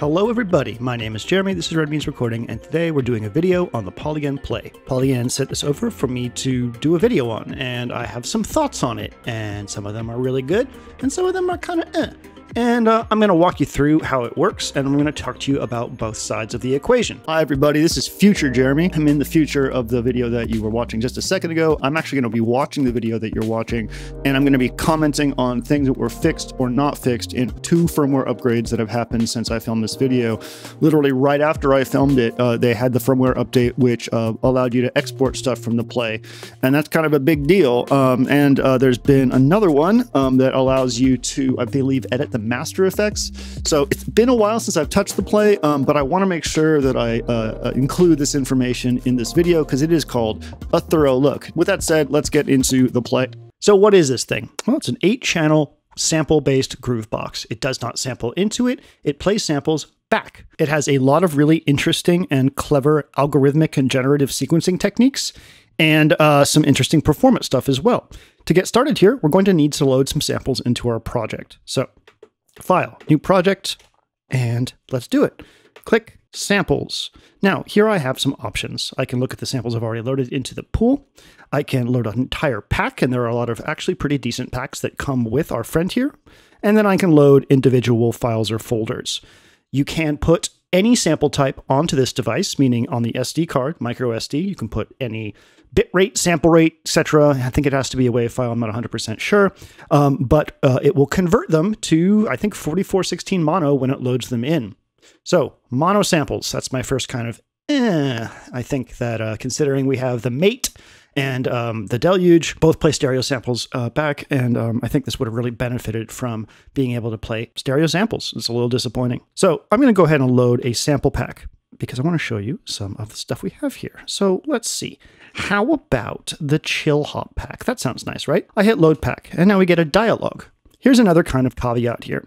Hello everybody, my name is Jeremy, this is Red Beans Recording, and today we're doing a video on the Polygon Play. Polygon sent this over for me to do a video on, and I have some thoughts on it, and some of them are really good, and some of them are kind of eh. And I'm going to walk you through how it works, and I'm going to talk to you about both sides of the equation. Hi everybody, this is Future Jeremy. I'm in the future of the video that you were watching just a second ago. I'm actually going to be watching the video that you're watching, and I'm going to be commenting on things that were fixed or not fixed in 2 firmware upgrades that have happened since I filmed this video. Literally right after I filmed it, they had the firmware update, which allowed you to export stuff from the Play, and that's kind of a big deal. There's been another one that allows you to, I believe, edit the master effects. So it's been a while since I've touched the Play, but I want to make sure that I include this information in this video because it is called a thorough look. With that said, let's get into the Play. So what is this thing? Well, it's an 8-channel sample-based groove box. It does not sample into it. It plays samples back. It has a lot of really interesting and clever algorithmic and generative sequencing techniques, and some interesting performance stuff as well. To get started here, we're going to need to load some samples into our project. So File, New Project, and let's do it. Click Samples. Now, here I have some options. I can look at the samples I've already loaded into the pool. I can load an entire pack, and there are a lot of actually pretty decent packs that come with our friend here. And then I can load individual files or folders. You can put any sample type onto this device, meaning on the SD card, micro SD. You can put any bitrate, sample rate, etc. I think it has to be a WAV file. I'm not 100% sure, but it will convert them to, I think, 4416 mono when it loads them in. So mono samples, that's my first kind of I think that considering we have the Mate and the Deluge both play stereo samples back, and I think this would have really benefited from being able to play stereo samples. It's a little disappointing. So I'm going to go ahead and load a sample pack because I want to show you some of the stuff we have here. So let's see. How about the Chill Hop pack? That sounds nice, right? I hit load pack, and now we get a dialog. Here's another kind of caveat here.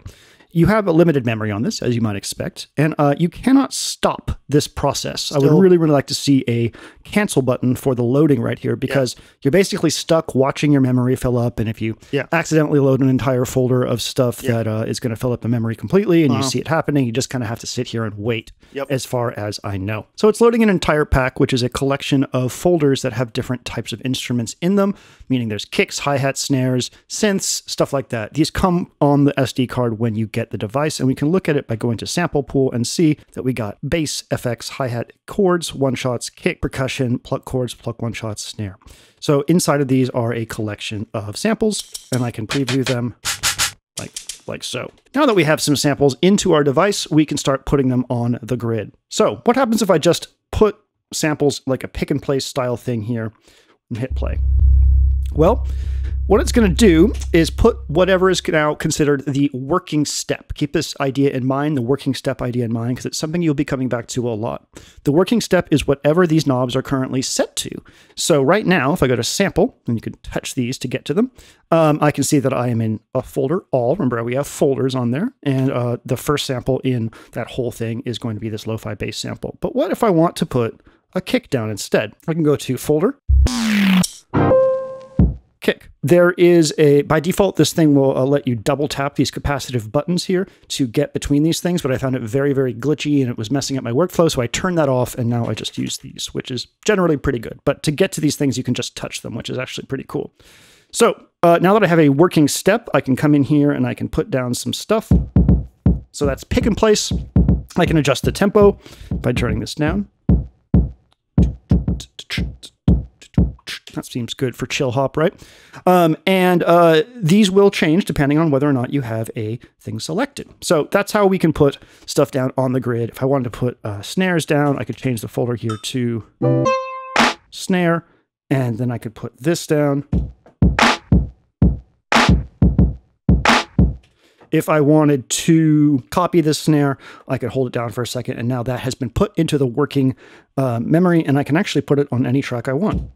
You have a limited memory on this, as you might expect, and you cannot stop this process. I would really, really like to see a cancel button for the loading right here, because you're basically stuck watching your memory fill up, and if you accidentally load an entire folder of stuff that is going to fill up the memory completely, and you see it happening, you just kind of have to sit here and wait, as far as I know. So it's loading an entire pack, which is a collection of folders that have different types of instruments in them, meaning there's kicks, hi-hats, snares, synths, stuff like that. These come on the SD card when you get the device, and we can look at it by going to sample pool and see that we got bass, FX, hi-hat, chords, one-shots, kick, percussion, pluck chords, pluck one-shots, snare. So inside of these are a collection of samples, and I can preview them like so. Now that we have some samples into our device, we can start putting them on the grid. So what happens if I just put samples like a pick and place style thing here and hit play? Well, what it's going to do is put whatever is now considered the working step. Keep this idea in mind, the working step idea in mind, because it's something you'll be coming back to a lot. The working step is whatever these knobs are currently set to. So right now, if I go to sample, and you can touch these to get to them, I can see that I am in a folder, all. Remember, we have folders on there, and the first sample in that whole thing is going to be this lo-fi bass sample. But what if I want to put a kick down instead? I can go to folder, kick. There is a, by default, this thing will let you double tap these capacitive buttons here to get between these things, but I found it very, very glitchy and it was messing up my workflow, so I turned that off, and now I just use these, which is generally pretty good. But to get to these things, you can just touch them, which is actually pretty cool. So now that I have a working step, I can come in here and I can put down some stuff. So that's pick and place. I can adjust the tempo by turning this down. That seems good for chill hop, right? These will change depending on whether or not you have a thing selected. So that's how we can put stuff down on the grid. If I wanted to put snares down, I could change the folder here to snare, and then I could put this down. If I wanted to copy this snare, I could hold it down for a second, and now that has been put into the working memory, and I can actually put it on any track I want.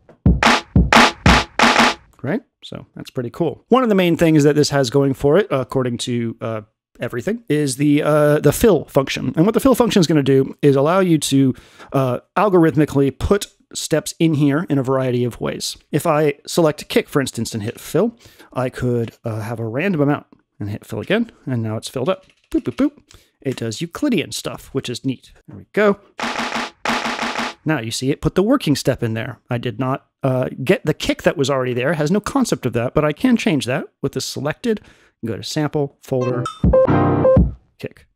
Right? So that's pretty cool. One of the main things that this has going for it, according to everything, is the fill function. And what the fill function is going to do is allow you to algorithmically put steps in here in a variety of ways. If I select kick, for instance, and hit fill, I could have a random amount and hit fill again, and now it's filled up. boop, boop, boop. It does Euclidean stuff, which is neat. There we go. Now you see it put the working step in there. I did not get the kick that was already there. It has no concept of that, but I can change that with this selected. Go to sample, folder, kick.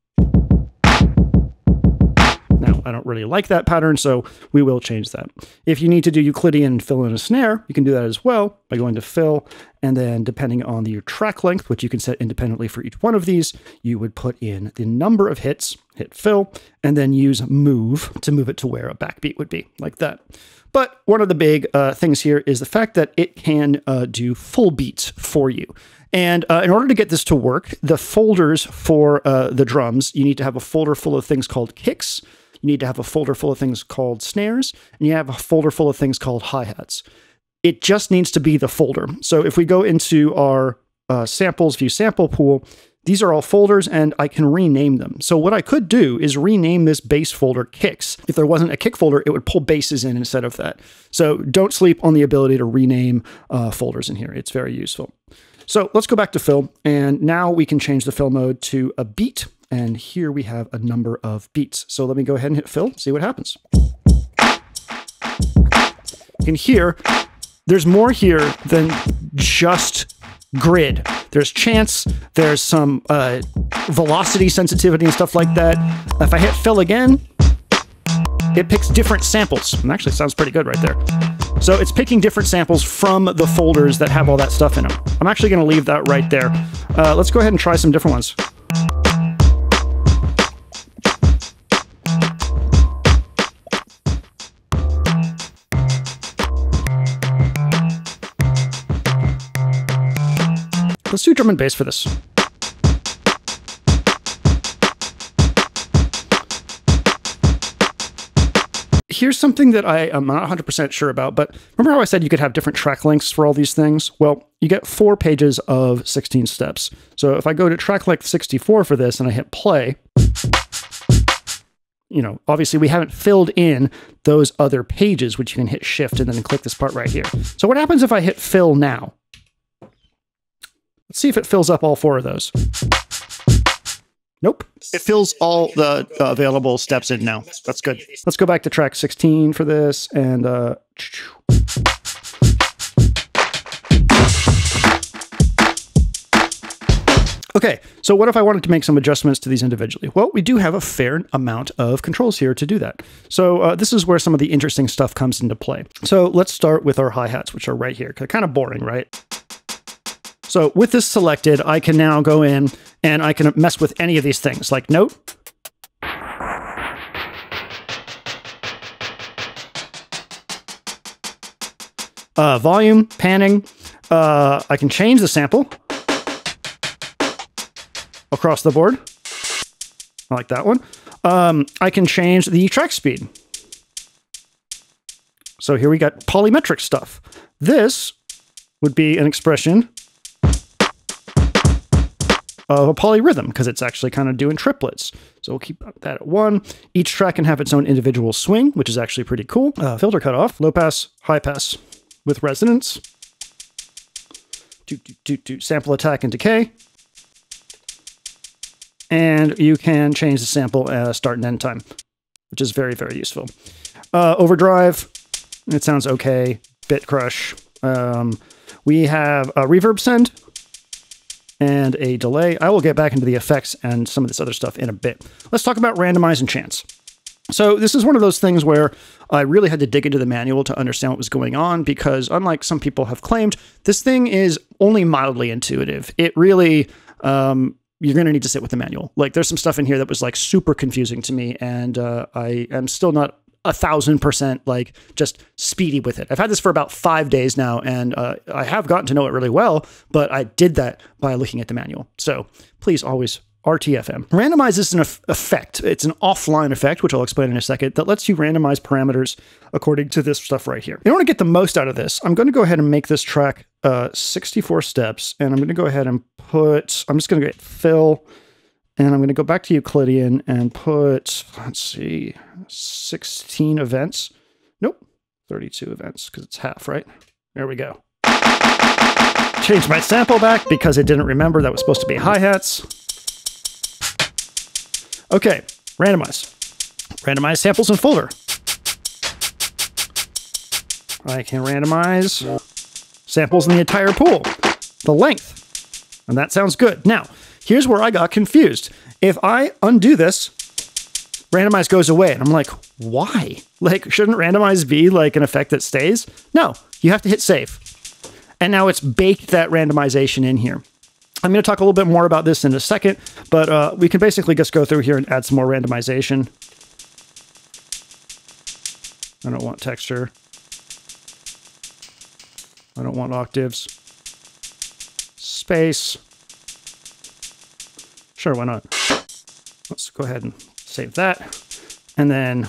Now, I don't really like that pattern, so we will change that. If you need to do Euclidean fill in a snare, you can do that as well by going to fill, and then depending on your track length, which you can set independently for each one of these, you would put in the number of hits, hit fill, and then use move to move it to where a backbeat would be, like that. But one of the big things here is the fact that it can do full beats for you. And in order to get this to work, the folders for the drums, you need to have a folder full of things called kicks. You need to have a folder full of things called snares, and you have a folder full of things called hi-hats. It just needs to be the folder. So if we go into our samples view sample pool, these are all folders, and I can rename them. So what I could do is rename this bass folder kicks. If there wasn't a kick folder, it would pull basses in instead of that. So don't sleep on the ability to rename folders in here. It's very useful. So let's go back to fill, and now we can change the fill mode to a beat. And here we have a number of beats. So let me go ahead and hit fill, see what happens. You can hear there's more here than just grid. There's chance, there's some velocity sensitivity and stuff like that. If I hit fill again, it picks different samples. And actually sounds pretty good right there. So it's picking different samples from the folders that have all that stuff in them. I'm actually going to leave that right there. Let's go ahead and try some different ones. Let's do drum and bass for this. Here's something that I am not 100% sure about, but remember how I said you could have different track lengths for all these things? Well, you get 4 pages of 16 steps. So if I go to track length 64 for this and I hit play, you know, obviously we haven't filled in those other pages, which you can hit shift and then click this part right here. So what happens if I hit fill now? Let's see if it fills up all 4 of those. Nope. It fills all the available steps in now. That's good. Let's go back to track 16 for this and okay, so what if I wanted to make some adjustments to these individually? Well, we do have a fair amount of controls here to do that. So this is where some of the interesting stuff comes into play. So let's start with our hi-hats, which are right here. They're kind of boring, right? So with this selected, I can now go in and I can mess with any of these things, like note, volume, panning. I can change the sample across the board. I like that one. I can change the track speed. So here we got polymetric stuff. This would be an expression of a polyrhythm, because it's actually kind of doing triplets. So we'll keep that at 1. Each track can have its own individual swing, which is actually pretty cool. Filter cutoff, low pass, high pass with resonance. Sample attack and decay. And you can change the sample start and end time, which is very, very useful. Overdrive, it sounds okay. Bit crush. We have a reverb send and a delay. I will get back into the effects and some of this other stuff in a bit. Let's talk about randomize and chance. So this is one of those things where I really had to dig into the manual to understand what was going on, because unlike some people have claimed, this thing is only mildly intuitive. It really, you're going to need to sit with the manual. Like there's some stuff in here that was like super confusing to me, and I am still not 1,000% like just speedy with it. I've had this for about 5 days now, and I have gotten to know it really well, but I did that by looking at the manual. So please always RTFM. Randomize is an effect. It's an offline effect, which I'll explain in a second, that lets you randomize parameters according to this stuff right here. In order to get the most out of this, I'm going to go ahead and make this track 64 steps, and I'm going to go ahead and put, I'm just going to get fill, and I'm going to go back to Euclidean and put, let's see, 16 events. Nope, 32 events, because it's half, right? There we go. Change my sample back because it didn't remember that was supposed to be hi-hats. Okay, randomize. Randomize samples in folder. I can randomize samples in the entire pool, the length, and that sounds good. Now, here's where I got confused. If I undo this, randomize goes away, and I'm like, why? Like, shouldn't randomize be like an effect that stays? No, you have to hit save. And now it's baked that randomization in here. I'm going to talk a little bit more about this in a second, but we can basically just go through here and add some more randomization. I don't want texture. I don't want octaves. Space. Sure, why not? Let's go ahead and save that. And then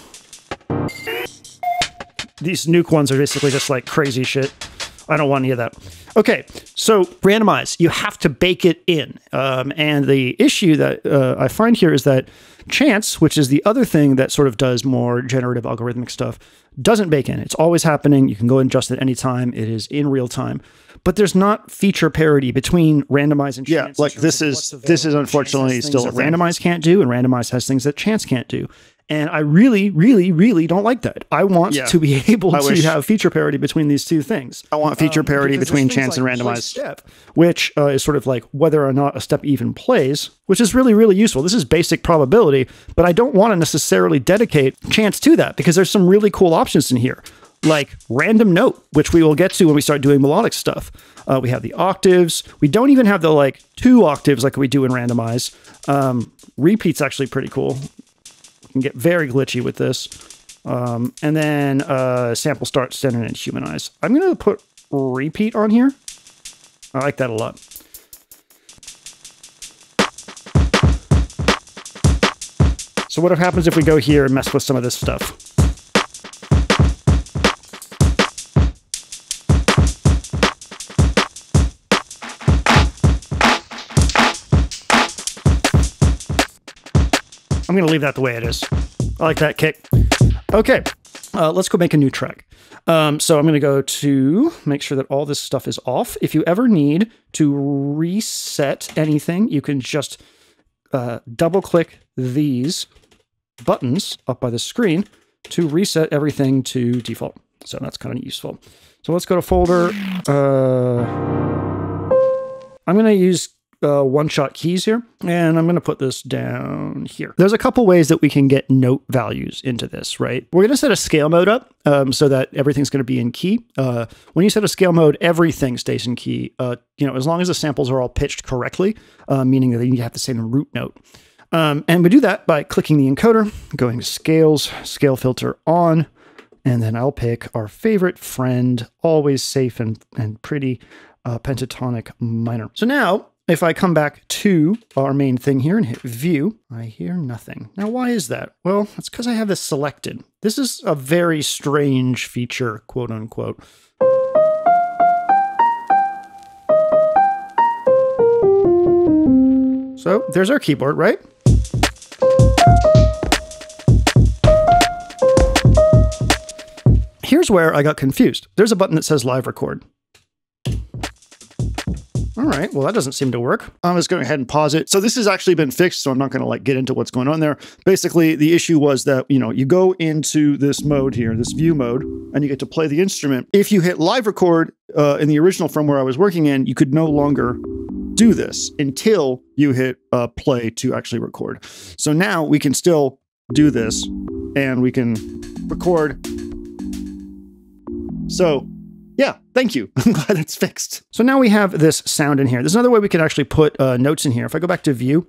these nuke ones are basically just like crazy shit. I don't want any of that. Okay, so randomize. You have to bake it in. And the issue that I find here is that chance, which is the other thing that sort of does more generative algorithmic stuff, doesn't bake in. It's always happening. You can go and adjust it anytime. It is in real time. But there's not feature parity between randomize and chance. Yeah, like this is unfortunately still a thing. Randomize can't do, and randomize has things that chance can't do. And I really, really, really don't like that. I want to be able to have feature parity between these two things. I want feature parity between chance and randomized. Step, which is sort of like whether or not a step even plays, which is really, really useful. This is basic probability, but I don't want to necessarily dedicate chance to that because there's some really cool options in here, like random note, which we will get to when we start doing melodic stuff. We have the octaves. We don't even have the like 2 octaves like we do in randomize. Repeat's actually pretty cool. Can get very glitchy with this. And then sample start, standard, and humanize. I'm going to put repeat on here. I like that a lot. So what happens if we go here and mess with some of this stuff? I'm going to leave that the way it is. I like that kick. Okay, let's go make a new track. So I'm going to go to make sure that all this stuff is off. If you ever need to reset anything, you can just double click these buttons up by the screen to reset everything to default. So that's kind of useful. So let's go to folder. I'm going to use one-shot keys here, and I'm going to put this down here. There's a couple ways that we can get note values into this, right? We're going to set a scale mode up so that everything's going to be in key. When you set a scale mode, everything stays in key, as long as the samples are all pitched correctly, meaning that you have the same root note. And we do that by clicking the encoder, going to scales, scale filter on, and then I'll pick our favorite friend, always safe and pretty, pentatonic minor. So now, if I come back to our main thing here and hit view, I hear nothing. Now, why is that? Well, it's because I have this selected. This is a very strange feature, quote unquote. So there's our keyboard, right? Here's where I got confused. There's a button that says live record. All right, well, that doesn't seem to work. I'm just going ahead and pause it. So this has actually been fixed, so I'm not going to like get into what's going on there. Basically, the issue was that, you go into this mode here, this view mode, and you get to play the instrument. If you hit live record in the original firmware I was working in, you could no longer do this until you hit play to actually record. So now we can still do this, and we can record. So yeah, thank you. I'm glad it's fixed. So now we have this sound in here. There's another way we can actually put notes in here. If I go back to view,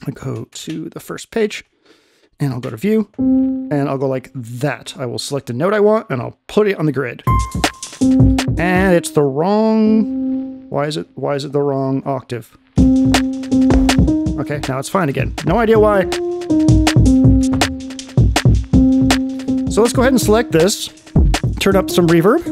I go to the first page, and I'll go to view, and I'll go like that. I will select the note I want, and I'll put it on the grid. And it's the wrong... Why is it the wrong octave? Okay, now it's fine again. No idea why. So let's go ahead and select this. Turn up some reverb.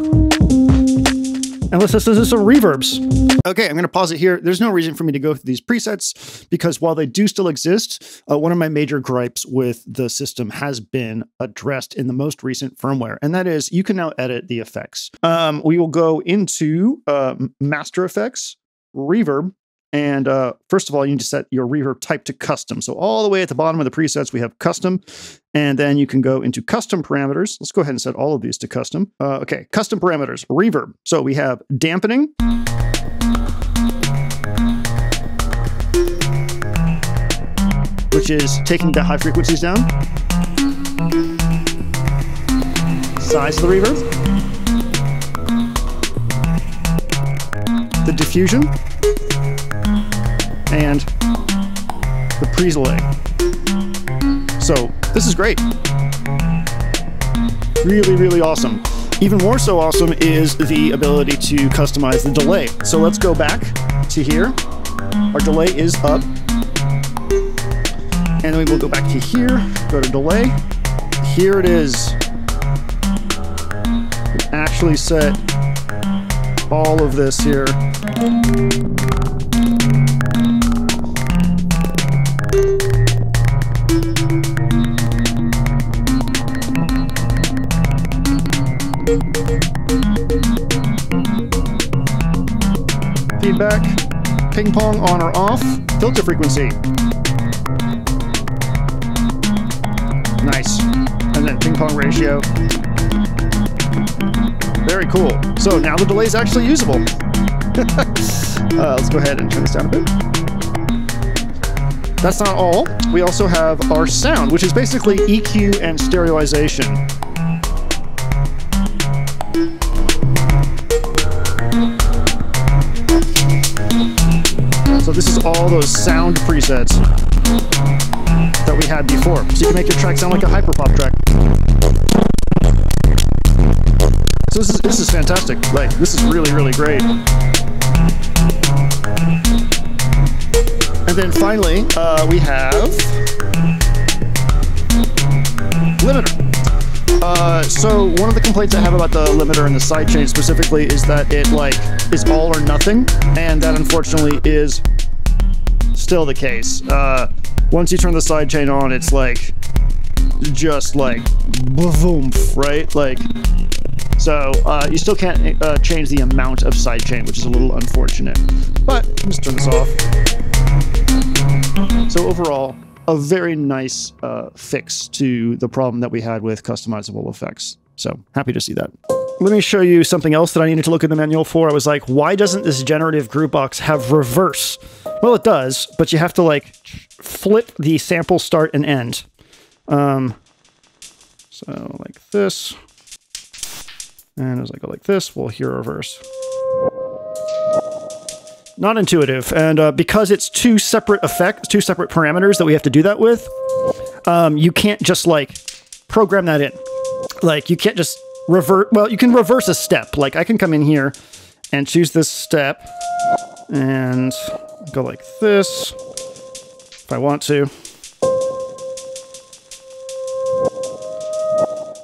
And let's listen to some reverbs. Okay, I'm going to pause it here. There's no reason for me to go through these presets because while they do still exist, one of my major gripes with the system has been addressed in the most recent firmware, and that is you can now edit the effects. We will go into Master Effects, Reverb, And first of all, you need to set your reverb type to custom. So all the way at the bottom of the presets, we have custom. And then you can go into custom parameters. Let's go ahead and set all of these to custom. Okay, custom parameters, reverb. So we have dampening. Which is taking the high frequencies down. Size of the reverb. The diffusion. And the pre-delay. So this is great. Really, really awesome. Even more so awesome is the ability to customize the delay. So let's go back to here. Our delay is up. And then we will go back to here, go to delay. Here it is. We actually set all of this here. Feedback, ping pong on or off, filter frequency. Nice. And then ping pong ratio. Very cool. So now the delay is actually usable. Let's go ahead and turn this down a bit. That's not all. We also have our sound, which is basically EQ and stereoization. So this is all those sound presets that we had before. So you can make your track sound like a hyperpop track. So this is fantastic. Like, this is really, really great. And then finally, we have limiter. So one of the complaints I have about the limiter and the sidechain specifically is that it is all or nothing, and that unfortunately is still the case. Once you turn the sidechain on, it's just boom, right? So you still can't change the amount of sidechain, which is a little unfortunate. But let's turn this off. So overall, a very nice fix to the problem that we had with customizable effects. So happy to see that. Let me show you something else that I needed to look in the manual for. I was like, why doesn't this generative group box have reverse? Well, it does, but you have to flip the sample start and end. So like this. And as I go like this, we'll hear reverse. Not intuitive, and because it's two separate parameters that we have to do that with, you can't just program that in. You can't just revert. Well, you can reverse a step. I can come in here and choose this step and go like this if I want to.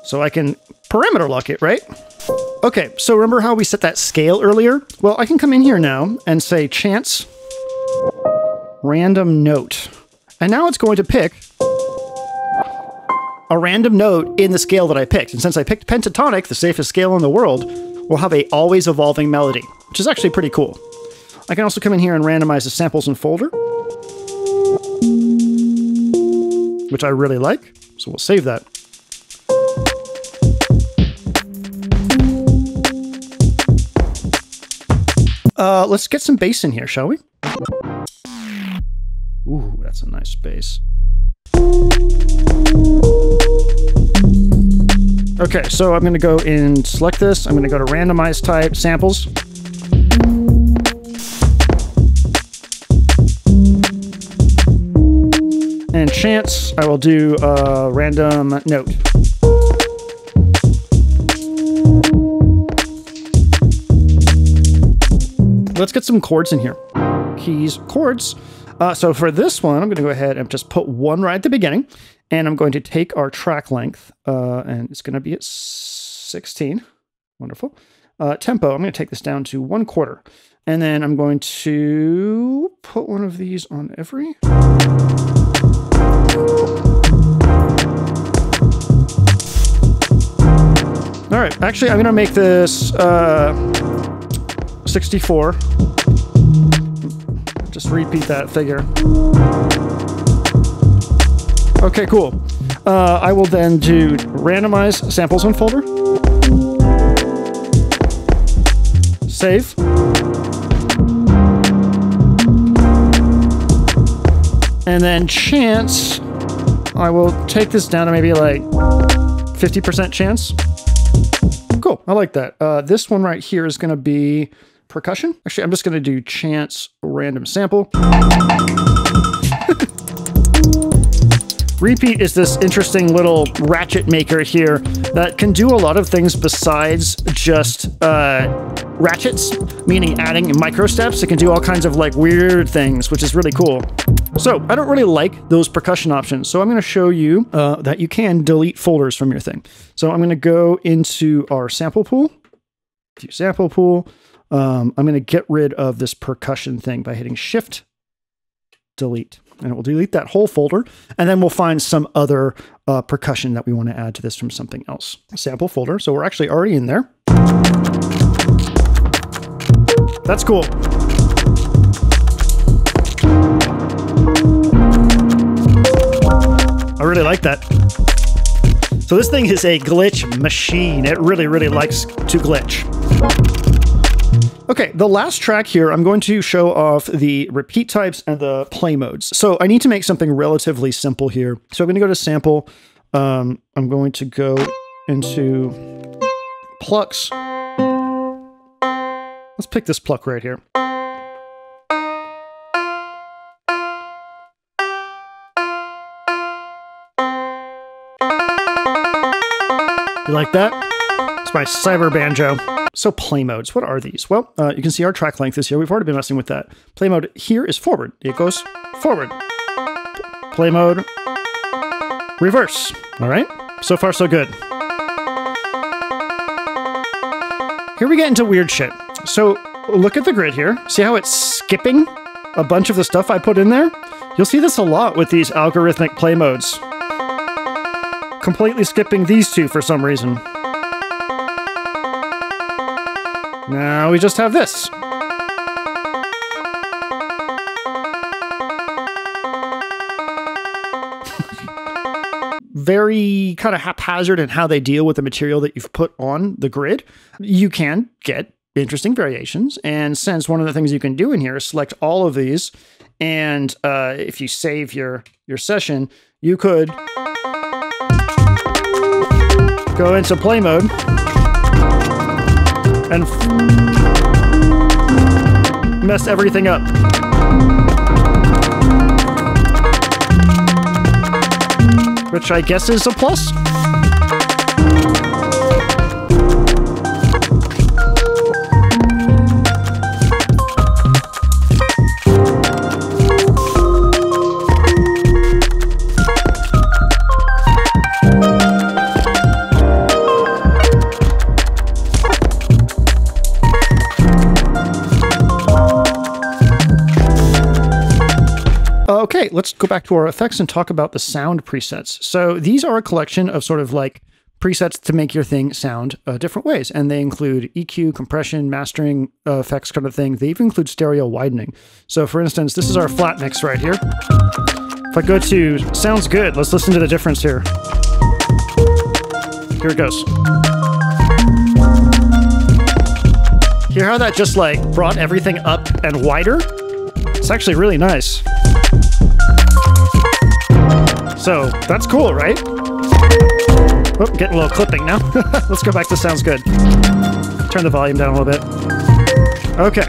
So I can parameter lock it, right? Okay, so remember how we set that scale earlier? Well, I can come in here now and say chance random note. And now it's going to pick a random note in the scale that I picked. And since I picked pentatonic, the safest scale in the world, we'll have a always evolving melody, which is actually pretty cool. I can also come in here and randomize the samples and folder, which I really like. So we'll save that. Let's get some bass in here, shall we? Ooh, that's a nice bass. Okay, so I'm going to go and select this. I'm going to go to randomize type samples. And chance, I will do a random note. Let's get some chords in here. Keys, chords. So for this one, I'm going to go ahead and just put one right at the beginning. And I'm going to take our track length, and it's going to be at 16. Wonderful. Tempo, I'm going to take this down to 1/4. And then I'm going to put one of these on every. All right, actually, I'm going to make this 64. Just repeat that figure. Okay, cool. I will then do randomize samples on folder. Save. And then chance, I will take this down to maybe like 50% chance. Cool, I like that. This one right here is gonna be percussion. Actually, I'm just gonna do chance random sample. Repeat is this interesting little ratchet maker here that can do a lot of things besides just ratchets, meaning adding micro steps. It can do all kinds of like weird things, which is really cool. So I don't really like those percussion options. So I'm going to show you that you can delete folders from your thing. So I'm going to go into our sample pool, view sample pool. I'm going to get rid of this percussion thing by hitting Shift, delete. And it will delete that whole folder. And then we'll find some other percussion that we want to add to this from something else. Sample folder. So we're actually already in there. That's cool. I really like that. So this thing is a glitch machine. It really, really likes to glitch. Okay, the last track here, I'm going to show off the repeat types and the play modes. So I need to make something relatively simple here. So I'm going to go to sample. I'm going to go into plucks. Let's pick this pluck right here. You like that? It's my cyber banjo. So play modes, what are these? Well, you can see our track length is here. We've already been messing with that. Play mode here is forward. It goes forward. Play mode, reverse. All right, so far so good. Here we get into weird shit. So look at the grid here. See how it's skipping a bunch of the stuff I put in there? You'll see this a lot with these algorithmic play modes. Completely skipping these two for some reason. Now we just have this. Very kind of haphazard in how they deal with the material that you've put on the grid. You can get interesting variations. And since one of the things you can do in here is select all of these, and if you save your session, you could go into play mode and mess everything up. Which I guess is a plus. Okay, let's go back to our effects and talk about the sound presets. So these are a collection of sort of like presets to make your thing sound different ways. And they include EQ, compression, mastering effects kind of thing. They even include stereo widening. So for instance, this is our flat mix right here. If I go to sounds good, let's listen to the difference here. Here it goes. Hear how that just like brought everything up and wider? It's actually really nice. So that's cool, right? Oh, getting a little clipping now. Let's go back to sounds good. Turn the volume down a little bit. Okay.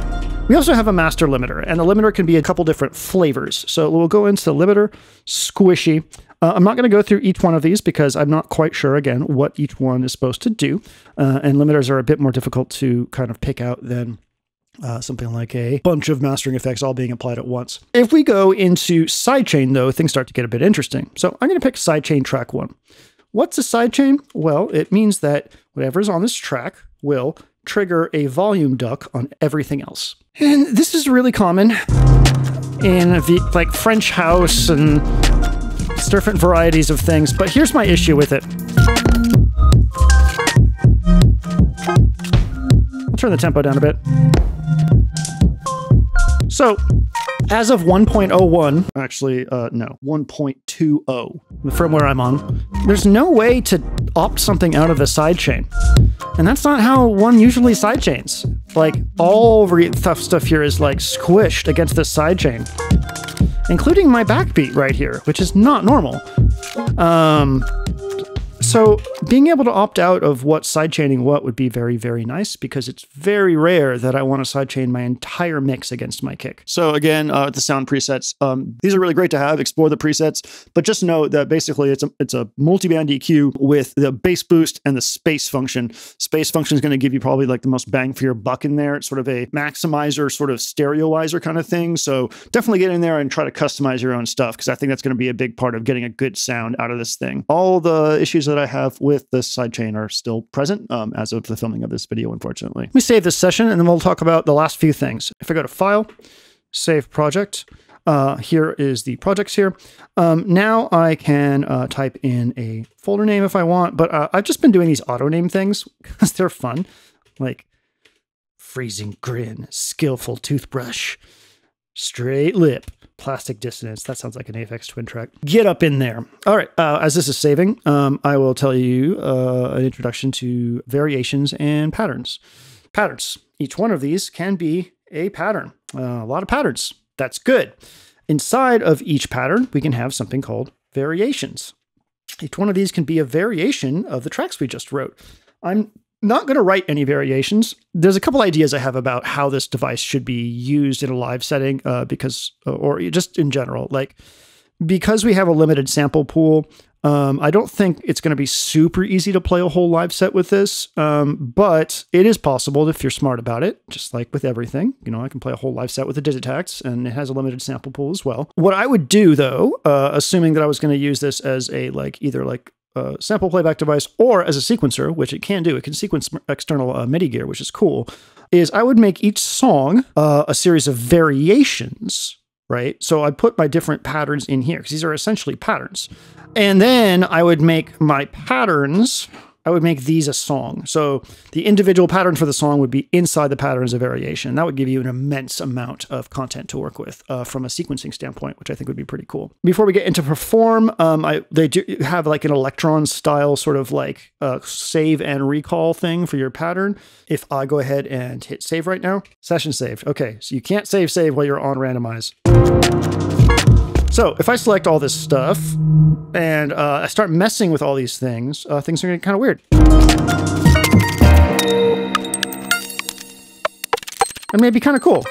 We also have a master limiter, and the limiter can be a couple different flavors. So we'll go into the limiter, squishy. I'm not going to go through each one of these because I'm not quite sure, again, what each one is supposed to do. And limiters are a bit more difficult to kind of pick out than something like a bunch of mastering effects all being applied at once. If we go into sidechain, though, things start to get a bit interesting. So I'm going to pick sidechain track 1. What's a sidechain? Well, it means that whatever's on this track will trigger a volume duck on everything else. And this is really common in like French house and different varieties of things, but here's my issue with it. I'll turn the tempo down a bit. So As of 1.01, actually, no, 1.20, the firmware I'm on, there's no way to opt something out of a sidechain. And that's not how one usually sidechains. Like, all stuff here is like squished against this sidechain, including my backbeat right here, which is not normal. So being able to opt out of what sidechaining what would be very, very nice, because it's very rare that I want to sidechain my entire mix against my kick. So again, the sound presets, these are really great to have, explore the presets, but just know that basically it's a multi-band EQ with the bass boost and the space function. Space function is going to give you probably like the most bang for your buck in there. It's sort of a maximizer, sort of stereoizer kind of thing. So definitely get in there and try to customize your own stuff, because I think that's going to be a big part of getting a good sound out of this thing. All the issues that I have with this sidechain are still present as of the filming of this video, unfortunately. Let me save this session and then we'll talk about the last few things. If I go to File, Save Project, here is the projects here. Now I can type in a folder name if I want, but I've just been doing these auto name things because they're fun, like Freezing Grin, Skillful Toothbrush, Straight Lip, Plastic Dissonance. That sounds like an Aphex Twin track. Get up in there. All right, as this is saving, I will tell you an introduction to variations and patterns. Patterns. Each one of these can be a pattern. A lot of patterns. That's good. Inside of each pattern, we can have something called variations. Each one of these can be a variation of the tracks we just wrote. I'm not going to write any variations. There's a couple ideas I have about how this device should be used in a live setting, or just in general, like, because we have a limited sample pool, I don't think it's going to be super easy to play a whole live set with this, but it is possible if you're smart about it, just like with everything. You know, I can play a whole live set with the Digitax, and it has a limited sample pool as well. What I would do, though, assuming that I was going to use this as a, either sample playback device or as a sequencer, which it can do. It can sequence external MIDI gear, which is cool, is I would make each song a series of variations, right? So I'd put my different patterns in here because these are essentially patterns. And then I would make my patterns, I would make these a song. So the individual pattern for the song would be inside the pattern as a variation. That would give you an immense amount of content to work with from a sequencing standpoint, which I think would be pretty cool. Before we get into Perform, they do have like an Electron style sort of like save and recall thing for your pattern. If I go ahead and hit save right now, session saved. Okay, so you can't save while you're on randomize. So if I select all this stuff and I start messing with all these things, things are going to get kind of weird. It may be kind of cool.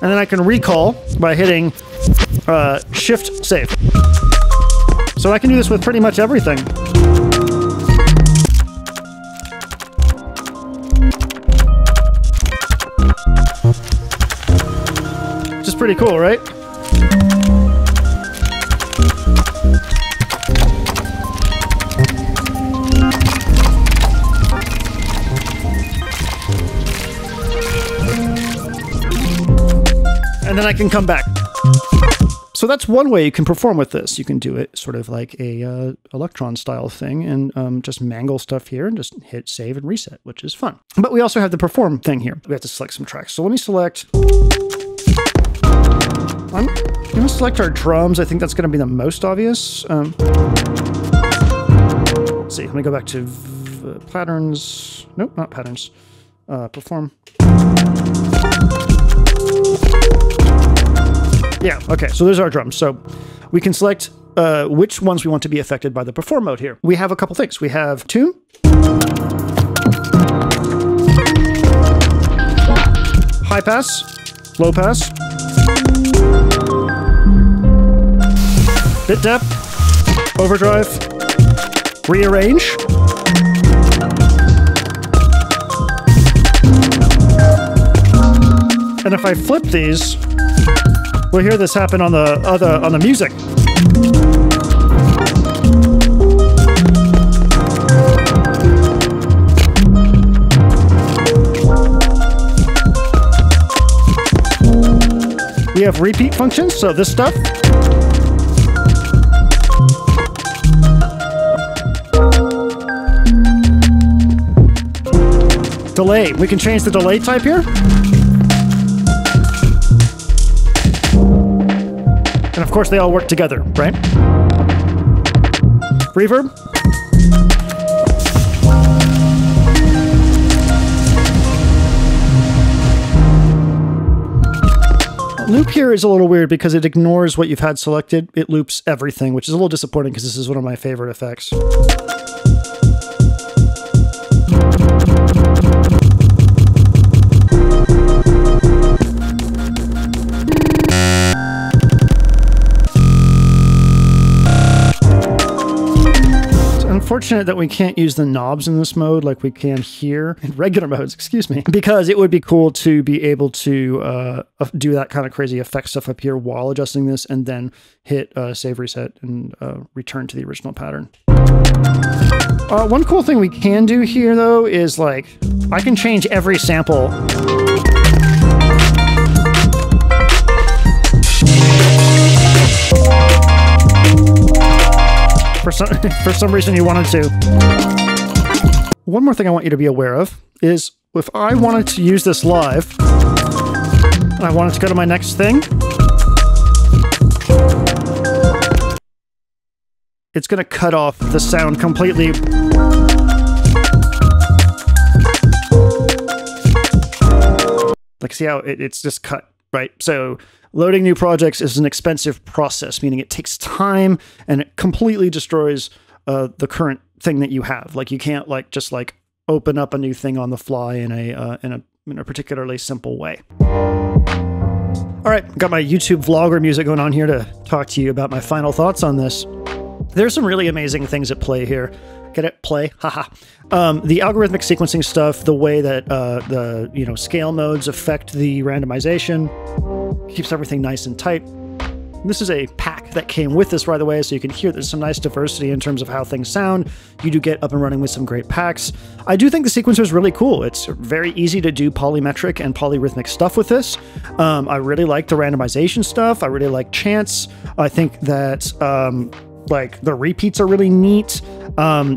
And then I can recall by hitting Shift Save. So I can do this with pretty much everything. Which is pretty cool, right? And then I can come back. So that's one way you can perform with this. You can do it sort of like a Electron style thing and just mangle stuff here and just hit save and reset, which is fun. But we also have the perform thing here. We have to select some tracks. So let me select... I'm going to select our drums. I think that's going to be the most obvious. Let's see. Let me go back to patterns. Nope, not patterns. Perform. Yeah, okay, so there's our drums. So we can select which ones we want to be affected by the perform mode here. We have a couple things. We have tune, high pass, low pass, bit depth, overdrive, rearrange, and if I flip these, we'll hear this happen on the music. We have repeat functions, so this stuff. Delay. We can change the delay type here. And of course, they all work together, right? Reverb. Loop here is a little weird because it ignores what you've had selected. It loops everything, which is a little disappointing because this is one of my favorite effects. Unfortunate that we can't use the knobs in this mode like we can here in regular modes, excuse me, because it would be cool to be able to do that kind of crazy effect stuff up here while adjusting this and then hit save reset and return to the original pattern. One cool thing we can do here though is like I can change every sample. For some reason you wanted to. One more thing I want you to be aware of is if I wanted to use this live, and I wanted to go to my next thing, it's going to cut off the sound completely. Like, see how it's just cut, right? So loading new projects is an expensive process, meaning it takes time and it completely destroys the current thing that you have. Like you can't just open up a new thing on the fly in a particularly simple way. All right, got my YouTube vlogger music going on here to talk to you about my final thoughts on this. There's some really amazing things at play here. Get it? Play? Haha. The algorithmic sequencing stuff, the way that the scale modes affect the randomization, keeps everything nice and tight. This is a pack that came with this, by the way, so you can hear there's some nice diversity in terms of how things sound. You do get up and running with some great packs. I do think the sequencer is really cool. It's very easy to do polymetric and polyrhythmic stuff with this. I really like the randomization stuff. I really like chants. I think that like the repeats are really neat.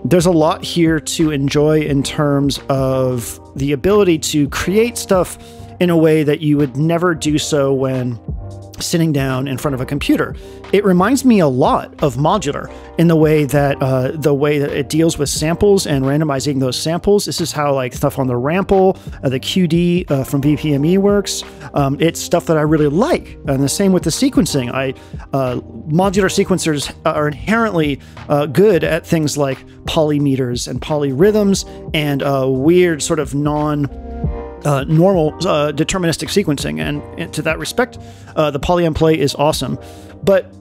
There's a lot here to enjoy in terms of the ability to create stuff in a way that you would never do so when sitting down in front of a computer. It reminds me a lot of modular in the way that it deals with samples and randomizing those samples. This is how like stuff on the Rample, the QD from BPME works. It's stuff that I really like, and the same with the sequencing. Modular sequencers are inherently good at things like polymeters and polyrhythms and weird sort of normal deterministic sequencing, and to that respect, the Polygon Play is awesome. But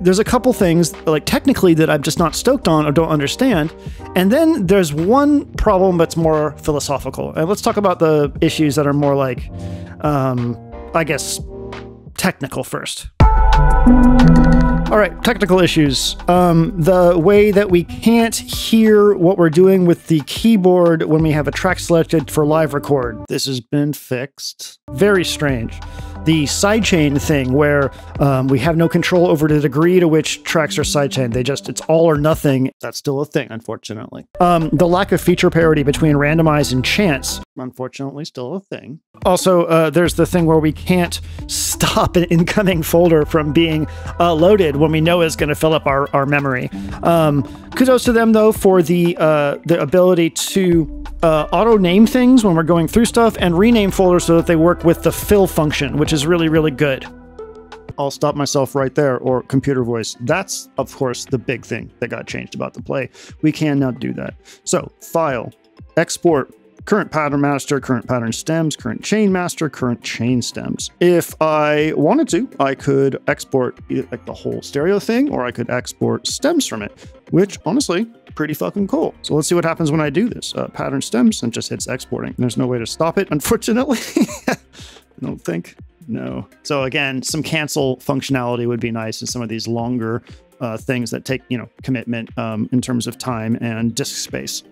there's a couple things like technically that I'm just not stoked on or don't understand, and then there's one problem that's more philosophical. And let's talk about the issues that are more like, I guess, technical first. All right, technical issues. The way that we can't hear what we're doing with the keyboard when we have a track selected for live record. This has been fixed. Very strange. The sidechain thing where we have no control over the degree to which tracks are sidechained. It's all or nothing. That's still a thing, unfortunately. The lack of feature parity between randomize and chance. Unfortunately, still a thing. Also, there's the thing where we can't stop an incoming folder from being loaded when we know it's going to fill up our memory. Kudos to them, though, for the ability to auto-name things when we're going through stuff and rename folders so that they work with the fill function, which is really, really good. I'll stop myself right there, or computer voice. That's, of course, the big thing that got changed about the Play. We can now do that. So, file, export, current pattern master, current pattern stems, current chain master, current chain stems. If I wanted to, I could export either like the whole stereo thing, or I could export stems from it, which honestly, pretty fucking cool. So let's see what happens when I do this. Pattern stems and just hits exporting. There's no way to stop it, unfortunately. I don't think. No. So again, some cancel functionality would be nice in some of these longer things that take, commitment in terms of time and disk space.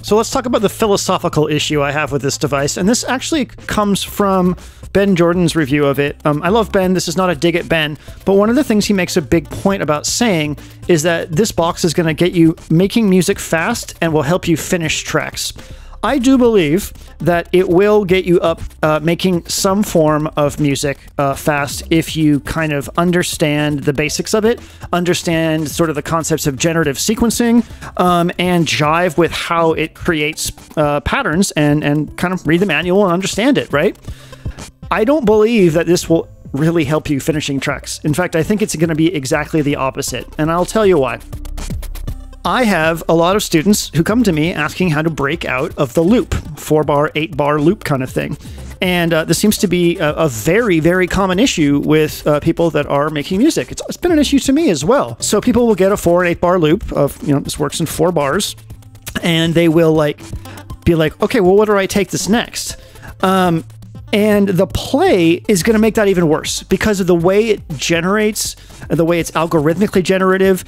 So let's talk about the philosophical issue I have with this device. And this actually comes from Ben Jordan's review of it. I love Ben. This is not a dig at Ben. But one of the things he makes a big point about saying is that this box is going to get you making music fast and will help you finish tracks. I do believe that it will get you up making some form of music fast if you kind of understand the basics of it, understand sort of the concepts of generative sequencing, and jive with how it creates patterns and kind of read the manual and understand it, right? I don't believe that this will really help you finishing tracks. In fact, I think it's going to be exactly the opposite, and I'll tell you why. I have a lot of students who come to me asking how to break out of the loop, 4-bar, 8-bar loop kind of thing. And this seems to be a very, very common issue with people that are making music. It's been an issue to me as well. So people will get a 4 and 8-bar loop of, this works in 4 bars, and they will be like, okay, well, what do I take this next? And the play is going to make that even worse because of the way it generates, the way it's algorithmically generative.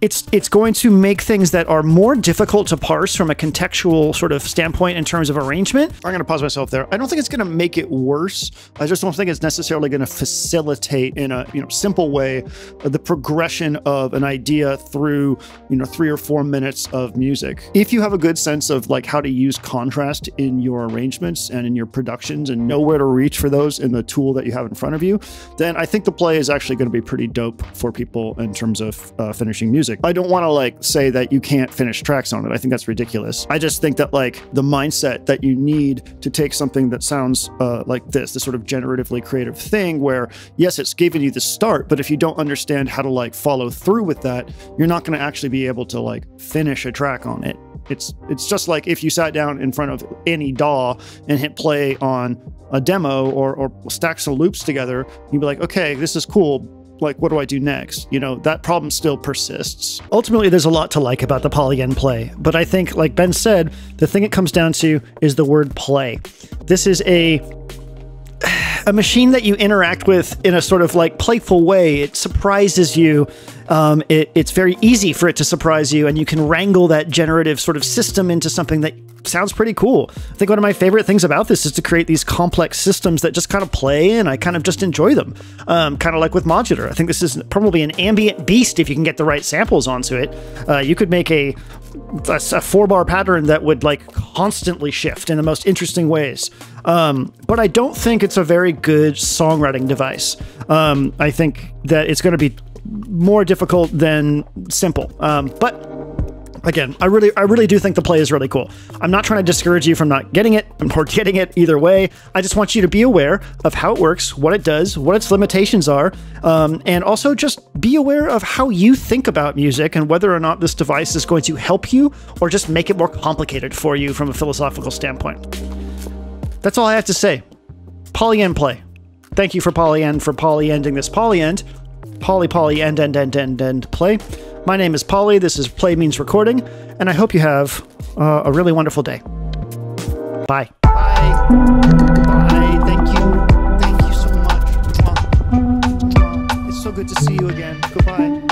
It's going to make things that are more difficult to parse from a contextual sort of standpoint in terms of arrangement. I'm going to pause myself there. I don't think it's going to make it worse. I just don't think it's necessarily going to facilitate in a simple way the progression of an idea through 3 or 4 minutes of music. If you have a good sense of how to use contrast in your arrangements and in your productions and know where to reach for those in the tool that you have in front of you, then I think the play is actually going to be pretty dope for people in terms of finishing music. I don't want to say that you can't finish tracks on it. I think that's ridiculous. I just think that the mindset that you need to take something that sounds like this sort of generatively creative thing where, yes, it's giving you the start, but if you don't understand how to follow through with that, you're not going to actually be able to finish a track on it. It's just like if you sat down in front of any DAW and hit play on a demo or stack some loops together, you'd be like, okay, this is cool. What do I do next? That problem still persists. Ultimately, there's a lot to like about the Polygen Play, but I think, like Ben said, the thing it comes down to is the word play. This is a machine that you interact with in a sort of playful way. It surprises you. It's very easy for it to surprise you, and you can wrangle that generative sort of system into something that sounds pretty cool. I think one of my favorite things about this is to create these complex systems that just kind of play, and I kind of just enjoy them. Kind of like with Modular. I think this is probably an ambient beast if you can get the right samples onto it. You could make a 4-bar pattern that would constantly shift in the most interesting ways. But I don't think it's a very good songwriting device. I think that it's going to be more difficult than simple. But again, I really do think the play is really cool. I'm not trying to discourage you from not getting it or getting it either way. I just want you to be aware of how it works, what it does, what its limitations are, and also just be aware of how you think about music and whether or not this device is going to help you or just make it more complicated for you from a philosophical standpoint. That's all I have to say. Polyend Play. Thank you for Polyend for polyending this polyend. Poly end play. My name is Polly. This is Play Means Recording, and I hope you have a really wonderful day. Bye. Bye. Bye. Thank you. Thank you so much. It's so good to see you again. Goodbye.